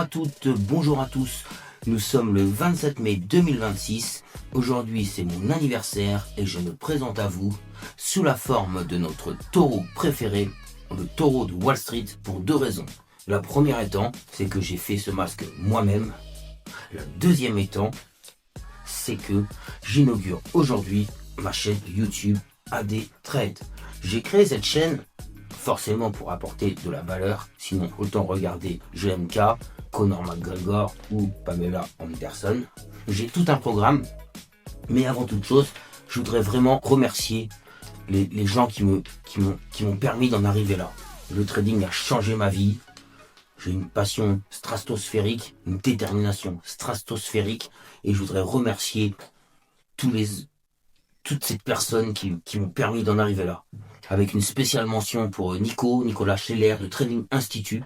à toutes, bonjour à tous. Nous sommes le 27 mai 2026. Aujourd'hui, c'est mon anniversaire et je me présente à vous sous la forme de notre taureau préféré, le taureau de Wall Street, pour deux raisons. La première étant, c'est que j'ai fait ce masque moi-même. La deuxième étant, c'est que j'inaugure aujourd'hui ma chaîne YouTube AD Trade. J'ai créé cette chaîne forcément pour apporter de la valeur, sinon autant regarder GMK, Conor McGregor ou Pamela Anderson. J'ai tout un programme, mais avant toute chose, je voudrais vraiment remercier les gens qui m'ont permis d'en arriver là. Le trading a changé ma vie. J'ai une passion stratosphérique, une détermination stratosphérique, et je voudrais remercier toutes ces personnes qui m'ont permis d'en arriver là. Avec une spéciale mention pour Nicolas Scheller de Trading Institute,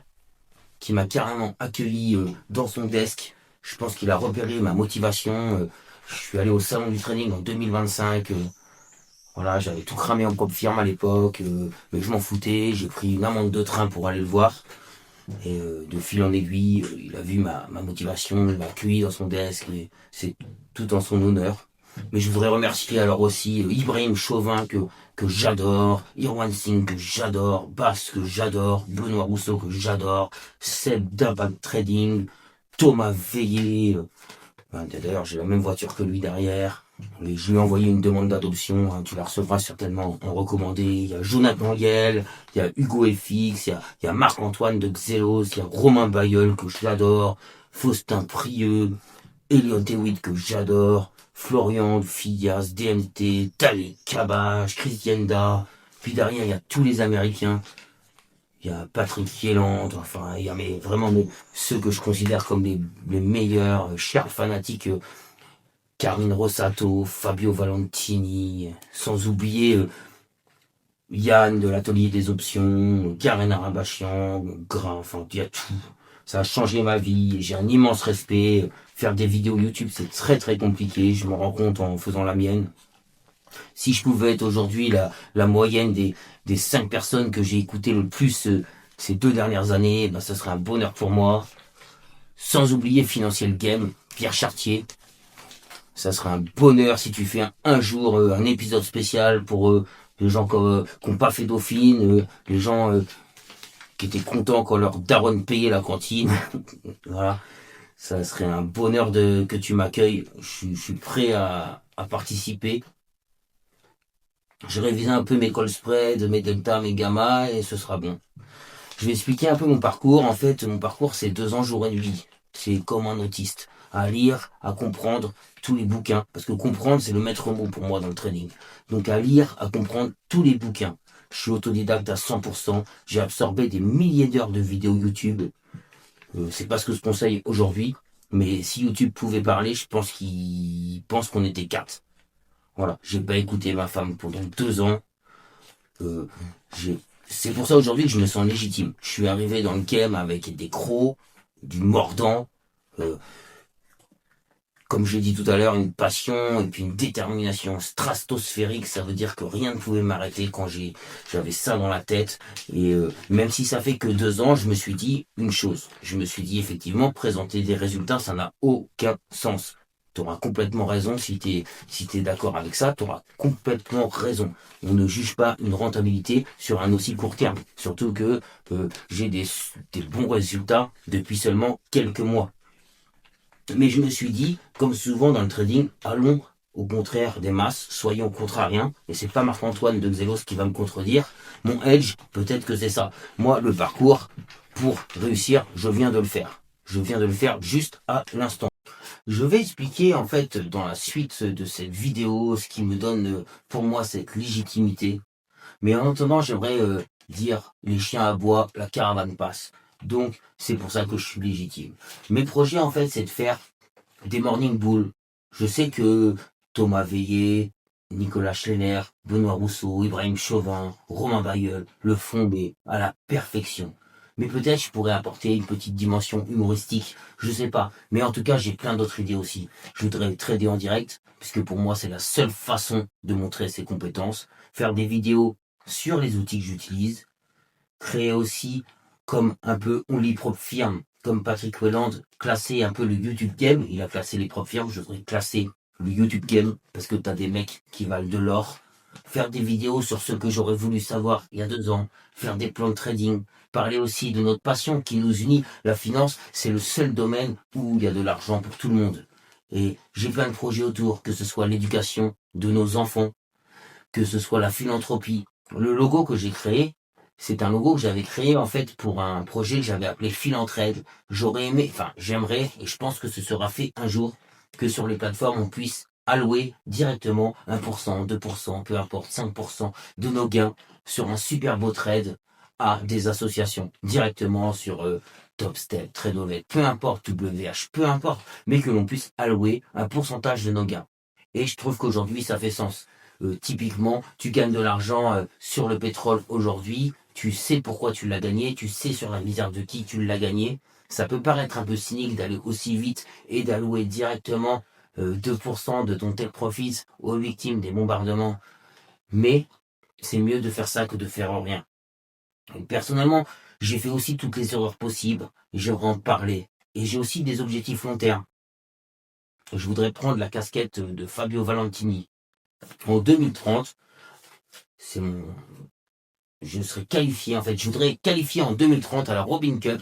qui m'a carrément accueilli dans son desk. Je pense qu'il a repéré ma motivation. Je suis allé au salon du trading en 2025. Voilà, j'avais tout cramé en propre firme à l'époque, mais je m'en foutais. J'ai pris une amende de train pour aller le voir. Et de fil en aiguille, il a vu ma motivation, il m'a accueilli dans son desk, et c'est tout en son honneur. Mais je voudrais remercier alors aussi Ibrahim Chauvin que j'adore, Irwan Singh que j'adore, Bass que j'adore, Benoît Rousseau que j'adore, Seb d'Impact Trading, Thomas Veillé. D'ailleurs, j'ai la même voiture que lui derrière. Et je lui ai envoyé une demande d'adoption, hein, tu la recevras certainement en recommandé. Il y a Jonathan Yel, il y a Hugo FX, il y a Marc-Antoine de Xelos, il y a Romain Bayeul que j'adore, Faustin Prieux, Elliot Dewitt que j'adore, Florian Fias, DMT, Tali Kabash, Christian Da. Puis derrière, il y a tous les Américains. Il y a Patrick Fieland, enfin, il y a vraiment ceux que je considère comme les meilleurs, Charles Fanatique, Karine Rossato, Fabio Valentini, sans oublier Yann de l'Atelier des Options, Karen Arabachian, Grain, enfin, il y a tout. Ça a changé ma vie, j'ai un immense respect. Faire des vidéos YouTube, c'est très très compliqué, je me rends compte en faisant la mienne. Si je pouvais être aujourd'hui la moyenne des 5 personnes que j'ai écoutées le plus ces 2 dernières années, ben, ça serait un bonheur pour moi. Sans oublier Financial Game, Pierre Chartier. Ça serait un bonheur si tu fais un jour un épisode spécial pour les gens qui n'ont pas fait Dauphine, les gens qui étaient contents quand leur daronne payait la cantine. Voilà. Ça serait un bonheur que tu m'accueilles. Je suis prêt à participer. Je révise un peu mes call spread, mes delta, mes gamma, et ce sera bon. Je vais expliquer un peu mon parcours. En fait, mon parcours, c'est 2 ans jour et nuit. C'est comme un autiste. À lire, à comprendre tous les bouquins. Parce que comprendre, c'est le maître mot pour moi dans le trading. Donc à lire, à comprendre tous les bouquins. Je suis autodidacte à 100%. J'ai absorbé des milliers d'heures de vidéos YouTube. C'est pas ce que je conseille aujourd'hui. Mais si YouTube pouvait parler, je pense qu'il pense qu'on était 4. Voilà, j'ai pas écouté ma femme pendant 2 ans. C'est pour ça aujourd'hui que je me sens légitime. Je suis arrivé dans le game avec des crocs, du mordant, comme j'ai dit tout à l'heure, une passion et puis une détermination stratosphérique. Ça veut dire que rien ne pouvait m'arrêter quand j'avais ça dans la tête. Et même si ça fait que 2 ans, je me suis dit une chose. Je me suis dit effectivement, présenter des résultats, ça n'a aucun sens. Tu auras complètement raison si t'es d'accord avec ça, tu auras complètement raison. On ne juge pas une rentabilité sur un aussi court terme. Surtout que j'ai des bons résultats depuis seulement quelques mois. Mais je me suis dit, comme souvent dans le trading, allons au contraire des masses, soyons contrariens. Et c'est pas Marc-Antoine de Xelos qui va me contredire. Mon edge, peut-être que c'est ça. Moi, le parcours, pour réussir, je viens de le faire. Je viens de le faire juste à l'instant. Je vais expliquer en fait dans la suite de cette vidéo ce qui me donne pour moi cette légitimité. Mais en attendant, j'aimerais dire les chiens aboient, la caravane passe. Donc c'est pour ça que je suis légitime. Mes projets en fait c'est de faire des morning bulls. Je sais que Thomas Veillé, Nicolas Scheller, Benoît Rousseau, Ibrahim Chauvin, Romain Bayeul le font mais à la perfection. Mais peut-être je pourrais apporter une petite dimension humoristique, je sais pas. Mais en tout cas, j'ai plein d'autres idées aussi. Je voudrais trader en direct, puisque pour moi, c'est la seule façon de montrer ses compétences. Faire des vidéos sur les outils que j'utilise. Créer aussi comme un peu only prop firm, comme Patrick Weyland, classer un peu le YouTube Game. Il a classé les propres firmes, je voudrais classer le YouTube Game, parce que t'as des mecs qui valent de l'or. Faire des vidéos sur ce que j'aurais voulu savoir il y a 2 ans, faire des plans de trading, parler aussi de notre passion qui nous unit. La finance, c'est le seul domaine où il y a de l'argent pour tout le monde. Et j'ai plein de projets autour, que ce soit l'éducation de nos enfants, que ce soit la philanthropie. Le logo que j'ai créé, c'est un logo que j'avais créé en fait pour un projet que j'avais appelé Philantraide. J'aurais aimé, enfin j'aimerais, et je pense que ce sera fait un jour, que sur les plateformes on puisse allouer directement 1%, 2%, peu importe, 5% de nos gains sur un super beau trade à des associations, directement sur Topstep, Tradeovate, peu importe, WH, peu importe, mais que l'on puisse allouer un pourcentage de nos gains. Et je trouve qu'aujourd'hui ça fait sens. Typiquement, tu gagnes de l'argent sur le pétrole aujourd'hui, tu sais pourquoi tu l'as gagné, tu sais sur la misère de qui tu l'as gagné. Ça peut paraître un peu cynique d'aller aussi vite et d'allouer directement 2% de ton take profits aux victimes des bombardements, mais c'est mieux de faire ça que de faire rien. Et personnellement, j'ai fait aussi toutes les erreurs possibles, j'aimerais en parler, et j'ai aussi des objectifs long terme. Je voudrais prendre la casquette de Fabio Valentini. En 2030, c'est mon... je serai qualifié, en fait, je voudrais qualifier en 2030 à la Robin Cup.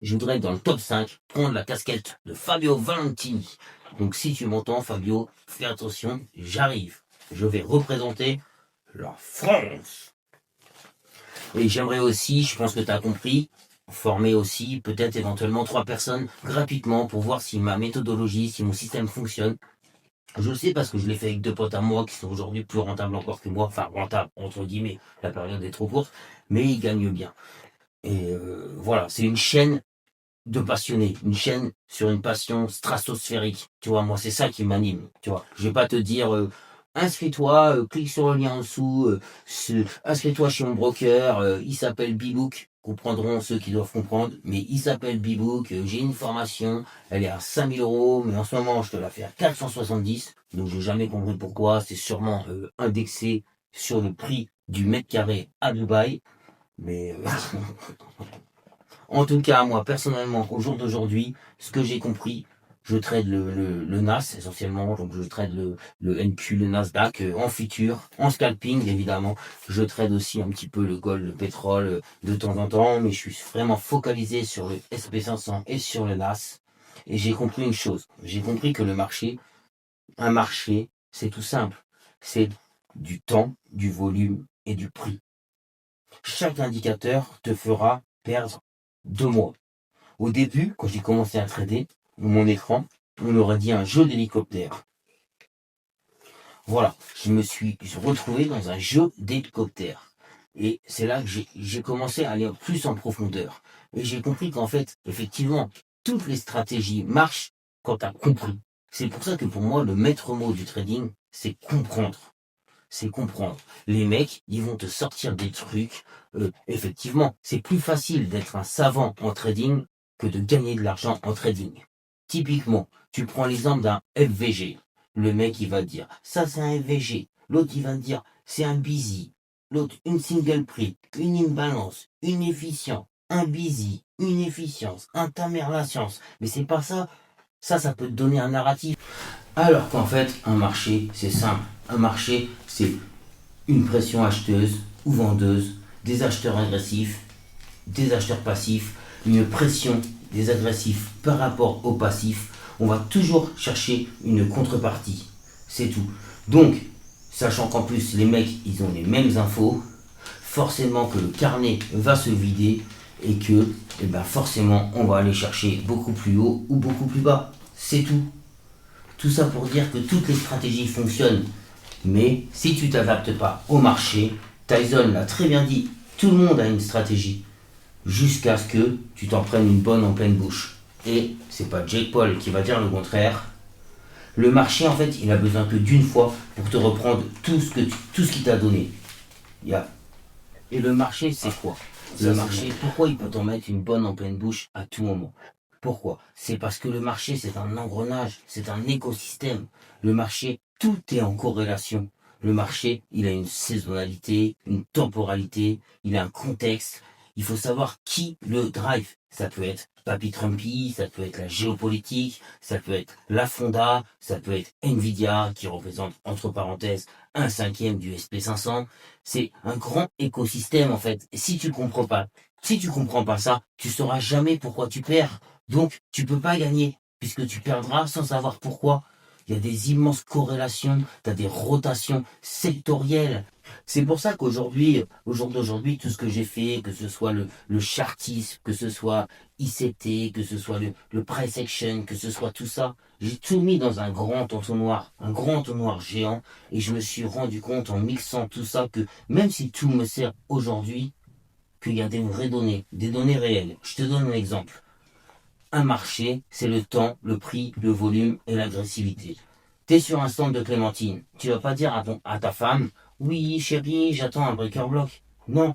Je voudrais être dans le top 5, prendre la casquette de Fabio Valentini. Donc si tu m'entends, Fabio, fais attention, j'arrive. Je vais représenter la France. Et j'aimerais aussi, je pense que tu as compris, former aussi peut-être éventuellement 3 personnes gratuitement pour voir si ma méthodologie, si mon système fonctionne. Je le sais parce que je l'ai fait avec 2 potes à moi qui sont aujourd'hui plus rentables encore que moi. Enfin, rentables, entre guillemets, la période est trop courte, mais ils gagnent bien. Et voilà, c'est une chaîne de passionnés, une chaîne sur une passion stratosphérique. Tu vois, moi, c'est ça qui m'anime. Tu vois, je vais pas te dire, inscris-toi, clique sur le lien en dessous, inscris-toi chez mon broker, il s'appelle Bbook. Comprendront ceux qui doivent comprendre, mais il s'appelle Bbook, j'ai une formation, elle est à 5000 euros, mais en ce moment, je te la fais à 470, donc j'ai jamais compris pourquoi, c'est sûrement indexé sur le prix du mètre carré à Dubaï, mais en tout cas, moi, personnellement, au jour d'aujourd'hui, ce que j'ai compris, je trade le NAS essentiellement, donc je trade le NQ, le Nasdaq en futur, en scalping évidemment. Je trade aussi un petit peu le gold, le pétrole de temps en temps, mais je suis vraiment focalisé sur le SP500 et sur le NAS. Et j'ai compris une chose, j'ai compris que le marché, un marché, c'est tout simple, c'est du temps, du volume et du prix. Chaque indicateur te fera perdre 2 mois. Au début, quand j'ai commencé à trader, mon écran, on aurait dit un jeu d'hélicoptère. Voilà, je me suis retrouvé dans un jeu d'hélicoptère. Et c'est là que j'ai commencé à aller plus en profondeur. Et j'ai compris qu'en fait, effectivement, toutes les stratégies marchent quand tu as compris. C'est pour ça que pour moi, le maître mot du trading, c'est comprendre. C'est comprendre. Les mecs, ils vont te sortir des trucs. Effectivement, c'est plus facile d'être un savant en trading que de gagner de l'argent en trading. Typiquement, tu prends l'exemple d'un FVG. Le mec, il va te dire, ça c'est un FVG. L'autre, il va te dire, c'est un busy. L'autre, une single prix, une imbalance, une efficience, un busy, une efficience, un ta mère la science. Mais c'est pas ça. Ça peut te donner un narratif. Alors qu'en fait, un marché, c'est simple. Un marché, c'est une pression acheteuse ou vendeuse, des acheteurs agressifs, des acheteurs passifs, une pression des agressifs par rapport aux passifs. On va toujours chercher une contrepartie. C'est tout. Donc, sachant qu'en plus, les mecs, ils ont les mêmes infos, forcément que le carnet va se vider et que, forcément, on va aller chercher beaucoup plus haut ou beaucoup plus bas. C'est tout. Tout ça pour dire que toutes les stratégies fonctionnent. Mais si tu t'adaptes pas au marché, Tyson l'a très bien dit, tout le monde a une stratégie. Jusqu'à ce que tu t'en prennes une bonne en pleine bouche. Et c'est pas Jake Paul qui va dire le contraire. Le marché, en fait, il a besoin que d'une fois pour te reprendre tout ce qu'il t'a donné. Et le marché, c'est quoi? Le marché, pourquoi il peut t'en mettre une bonne en pleine bouche à tout moment? Pourquoi? C'est parce que le marché, c'est un engrenage, c'est un écosystème. Le marché, tout est en corrélation. Le marché, il a une saisonnalité, une temporalité, il a un contexte, Il faut savoir qui le drive. Ça peut être Papy Trumpy, ça peut être la géopolitique, ça peut être la Fonda, ça peut être Nvidia qui représente entre parenthèses un cinquième du SP500. C'est un grand écosystème en fait. Et si tu comprends pas ça, tu sauras jamais pourquoi tu perds. Donc tu peux pas gagner puisque tu perdras sans savoir pourquoi. Il y a des immenses corrélations, tu as des rotations sectorielles. C'est pour ça qu'aujourd'hui, au jour d'aujourd'hui, tout ce que j'ai fait, que ce soit le chartisme, que ce soit ICT, que ce soit le price action, que ce soit tout ça, j'ai tout mis dans un grand entonnoir géant, et je me suis rendu compte en mixant tout ça que même si tout me sert aujourd'hui, qu'il y a des vraies données, des données réelles. Je te donne un exemple. Un marché, c'est le temps, le prix, le volume et l'agressivité. T'es sur un stand de clémentine. Tu vas pas dire à ta femme, oui, chérie, j'attends un breaker block. Non.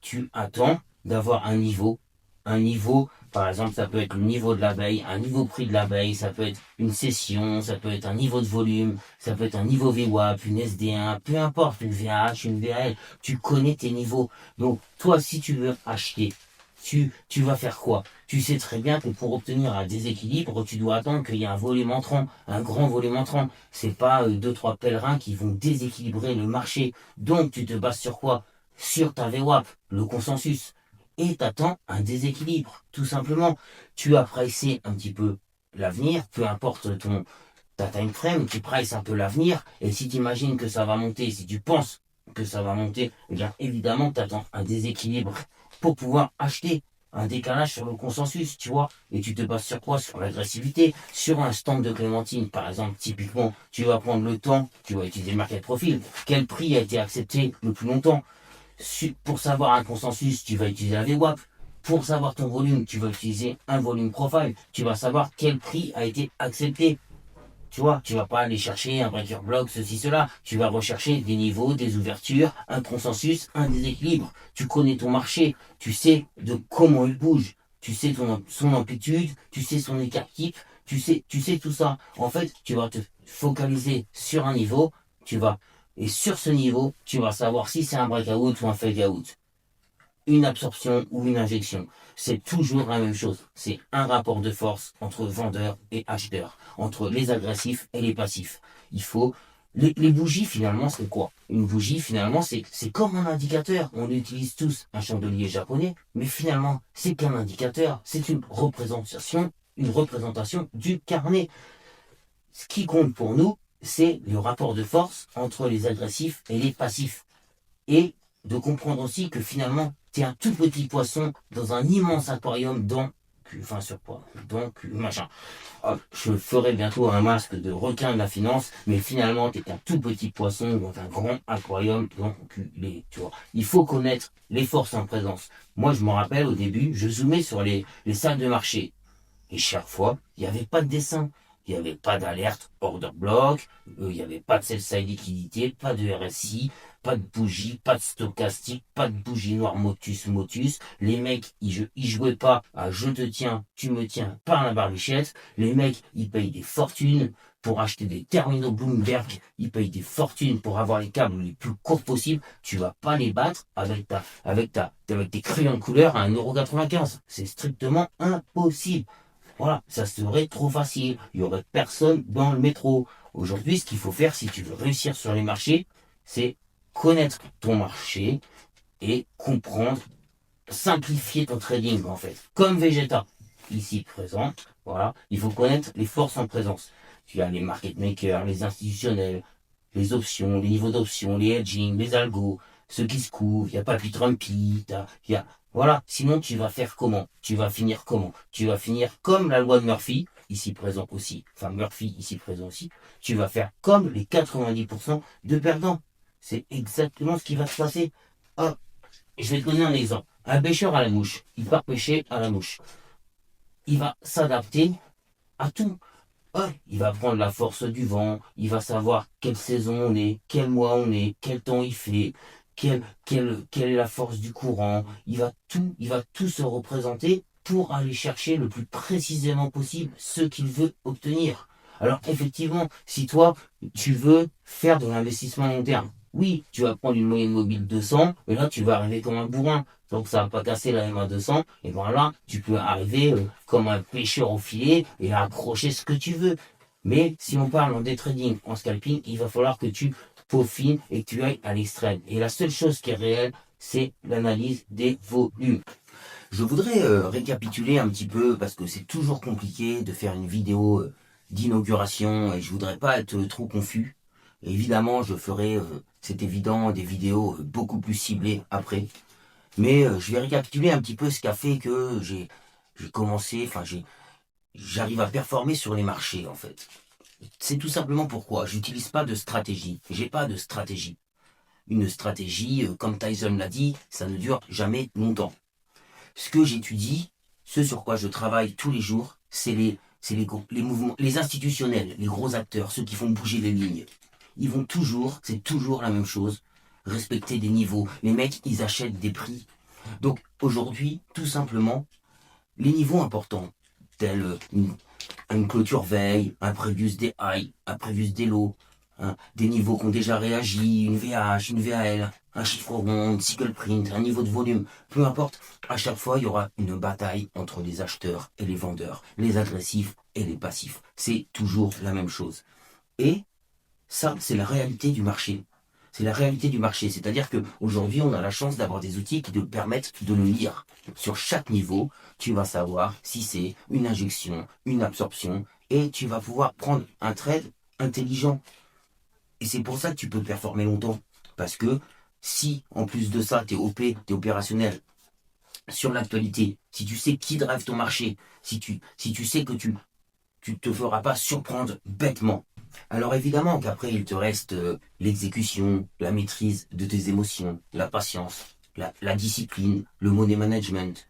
Tu attends d'avoir un niveau. Un niveau, par exemple, ça peut être le niveau de l'abeille, un niveau prix de l'abeille, ça peut être une session, ça peut être un niveau de volume, ça peut être un niveau VWAP, une SD1, peu importe, une VH, une VAL. Tu connais tes niveaux. Donc, toi, si tu veux acheter, tu vas faire quoi? Tu sais très bien que pour obtenir un déséquilibre, tu dois attendre qu'il y ait un volume entrant, un grand volume entrant. C'est pas deux, trois pèlerins qui vont déséquilibrer le marché. Donc tu te bases sur quoi? Sur ta VWAP, le consensus. Et t'attends un déséquilibre, tout simplement. Tu as pricé un petit peu l'avenir, peu importe ta time frame, tu prices un peu l'avenir, et si tu imagines que ça va monter, si tu penses que ça va monter, eh bien évidemment tu attends un déséquilibre pour pouvoir acheter, un décalage sur le consensus, tu vois, et tu te bases sur quoi? Sur l'agressivité, sur un stand de clémentine, par exemple, typiquement, tu vas prendre le temps, tu vas utiliser le market profile, quel prix a été accepté le plus longtemps? Pour savoir un consensus, tu vas utiliser la VWAP. Pour savoir ton volume, tu vas utiliser un volume profile. Tu vas savoir quel prix a été accepté. Tu vois, tu vas pas aller chercher un breaker block, ceci, cela. Tu vas rechercher des niveaux, des ouvertures, un consensus, un déséquilibre. Tu connais ton marché. Tu sais de comment il bouge. Tu sais son amplitude. Tu sais son écart type. Tu sais tout ça. En fait, tu vas te focaliser sur un niveau. Et sur ce niveau, tu vas savoir si c'est un breakout ou un fade out, une absorption ou une injection. C'est toujours la même chose. C'est un rapport de force entre vendeurs et acheteurs, entre les agressifs et les passifs. Il faut... Les bougies, finalement, c'est quoi? Une bougie, finalement, c'est comme un indicateur. On utilise tous un chandelier japonais, mais finalement, c'est qu'un indicateur. C'est une représentation du carnet. Ce qui compte pour nous, c'est le rapport de force entre les agressifs et les passifs. Et de comprendre aussi que finalement, tu es un tout petit poisson dans un immense aquarium machin. Je ferai bientôt un masque de requin de la finance, mais finalement, tu es un tout petit poisson dans un grand aquarium d'enculé, tu vois. Il faut connaître les forces en présence. Moi, je me rappelle, au début, je zoomais sur les salles de marché. Et chaque fois, il n'y avait pas de dessin. Il n'y avait pas d'alerte order block, il n'y avait pas de sell-side liquidité, pas de RSI, pas de bougie, pas de stochastique, pas de bougie noire motus. Les mecs, ils jouaient pas à je te tiens, tu me tiens par la barbichette. Les mecs, ils payent des fortunes pour acheter des terminaux Bloomberg. Ils payent des fortunes pour avoir les câbles les plus courts possibles. Tu vas pas les battre avec tes crayons de couleur à 1,95 €. C'est strictement impossible. Voilà, ça serait trop facile. Il y aurait personne dans le métro. Aujourd'hui, ce qu'il faut faire si tu veux réussir sur les marchés, c'est connaître ton marché et comprendre, simplifier ton trading en fait. Comme Vegeta, ici présent, voilà, il faut connaître les forces en présence. Tu as les market makers, les institutionnels, les options, les niveaux d'options, les hedging, les algos, ceux qui se couvrent, il n'y a pas Trumpy, voilà, sinon tu vas faire comment? Tu vas finir comment? Tu vas finir comme la loi de Murphy, ici présent aussi, enfin Murphy ici présent aussi, tu vas faire comme les 90% de perdants. C'est exactement ce qui va se passer. Ah, je vais te donner un exemple. Un pêcheur à la mouche, il part pêcher à la mouche. Il va s'adapter à tout. Ouais, il va prendre la force du vent, il va savoir quelle saison on est, quel mois on est, quel temps il fait, quelle est la force du courant. Il va tout se représenter pour aller chercher le plus précisément possible ce qu'il veut obtenir. Alors effectivement, si toi, tu veux faire de l'investissement long terme, Oui, tu vas prendre une moyenne mobile de 100, mais là, tu vas arriver comme un bourrin. Donc, ça va pas casser la MA200. Et voilà, tu peux arriver comme un pêcheur au filet et accrocher ce que tu veux. Mais si on parle en day trading, en scalping, il va falloir que tu peaufines et que tu ailles à l'extrême. Et la seule chose qui est réelle, c'est l'analyse des volumes. Je voudrais récapituler un petit peu parce que c'est toujours compliqué de faire une vidéo d'inauguration et je voudrais pas être trop confus. Évidemment, je ferai, c'est évident, des vidéos beaucoup plus ciblées après. Mais je vais récapituler un petit peu ce qui a fait que j'ai commencé, j'arrive à performer sur les marchés en fait. C'est tout simplement pourquoi j'utilise pas de stratégie. J'ai pas de stratégie. Une stratégie, comme Tyson l'a dit, ça ne dure jamais longtemps. Ce que j'étudie, ce sur quoi je travaille tous les jours, c'est les mouvements, les institutionnels, les gros acteurs, ceux qui font bouger les lignes. Ils vont toujours, c'est toujours la même chose, respecter des niveaux. Les mecs, ils achètent des prix. Donc aujourd'hui, tout simplement, les niveaux importants, tels une clôture veille, un previous des high, un previous des low, hein, des niveaux qui ont déjà réagi, une VH, une VAL, un chiffre rond, une single print, un niveau de volume, peu importe, à chaque fois il y aura une bataille entre les acheteurs et les vendeurs, les agressifs et les passifs. C'est toujours la même chose. Et ça, c'est la réalité du marché. C'est la réalité du marché. C'est-à-dire qu'aujourd'hui, on a la chance d'avoir des outils qui te permettent de le lire. Sur chaque niveau, tu vas savoir si c'est une injection, une absorption, et tu vas pouvoir prendre un trade intelligent. Et c'est pour ça que tu peux performer longtemps. Parce que si, en plus de ça, tu es OP, tu es opérationnel sur l'actualité, si tu sais qui drive ton marché, si tu sais que tu te feras pas surprendre bêtement. Alors évidemment qu'après il te reste l'exécution, la maîtrise de tes émotions, la patience, la discipline, le money management.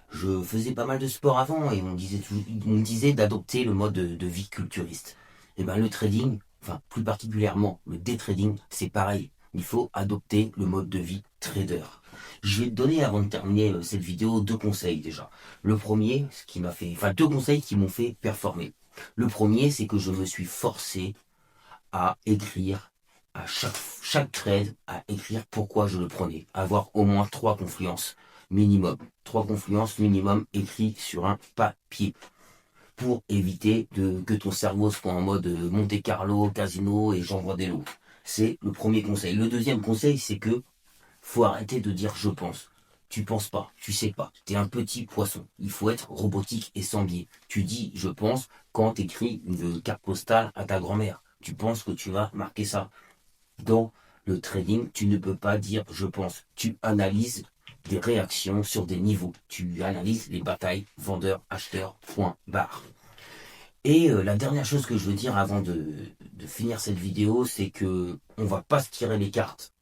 Je faisais pas mal de sport avant et on me disait d'adopter le mode de vie culturiste. Et ben le trading, enfin plus particulièrement le day trading, c'est pareil. Il faut adopter le mode de vie trader. Je vais te donner avant de terminer cette vidéo deux conseils déjà. Le premier, ce qui m'a fait, enfin deux conseils qui m'ont fait performer. Le premier, c'est que je me suis forcé à écrire à chaque trade, à écrire pourquoi je le prenais. Avoir au moins 3 confluences minimum. 3 confluences minimum écrites sur un papier. Pour éviter que ton cerveau soit en mode Monte Carlo, casino et j'envoie des lots. C'est le premier conseil. Le deuxième conseil, c'est que faut arrêter de dire je pense. Tu penses pas, tu sais pas, t'es un petit poisson. Il faut être robotique et sans biais. Tu dis je pense quand t'écris une carte postale à ta grand-mère. Tu penses que tu vas marquer ça. Dans le trading, tu ne peux pas dire je pense. Tu analyses des réactions sur des niveaux. Tu analyses les batailles vendeur-acheteur, point barre. Et la dernière chose que je veux dire avant de finir cette vidéo, c'est que on va pas se tirer les cartes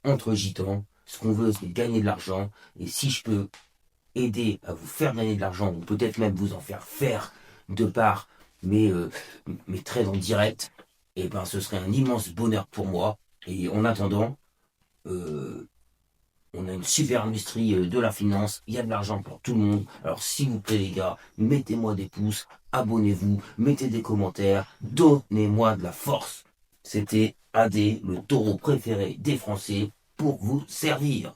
entre gitans. Ce qu'on veut, c'est gagner de l'argent. Et si je peux aider à vous faire gagner de l'argent, ou peut-être même vous en faire de par mes trades en direct, et ben ce serait un immense bonheur pour moi. Et en attendant, on a une super industrie de la finance, il y a de l'argent pour tout le monde. Alors s'il vous plaît les gars, mettez-moi des pouces, abonnez-vous, mettez des commentaires, donnez-moi de la force. C'était AD, le taureau préféré des Français, pour vous servir.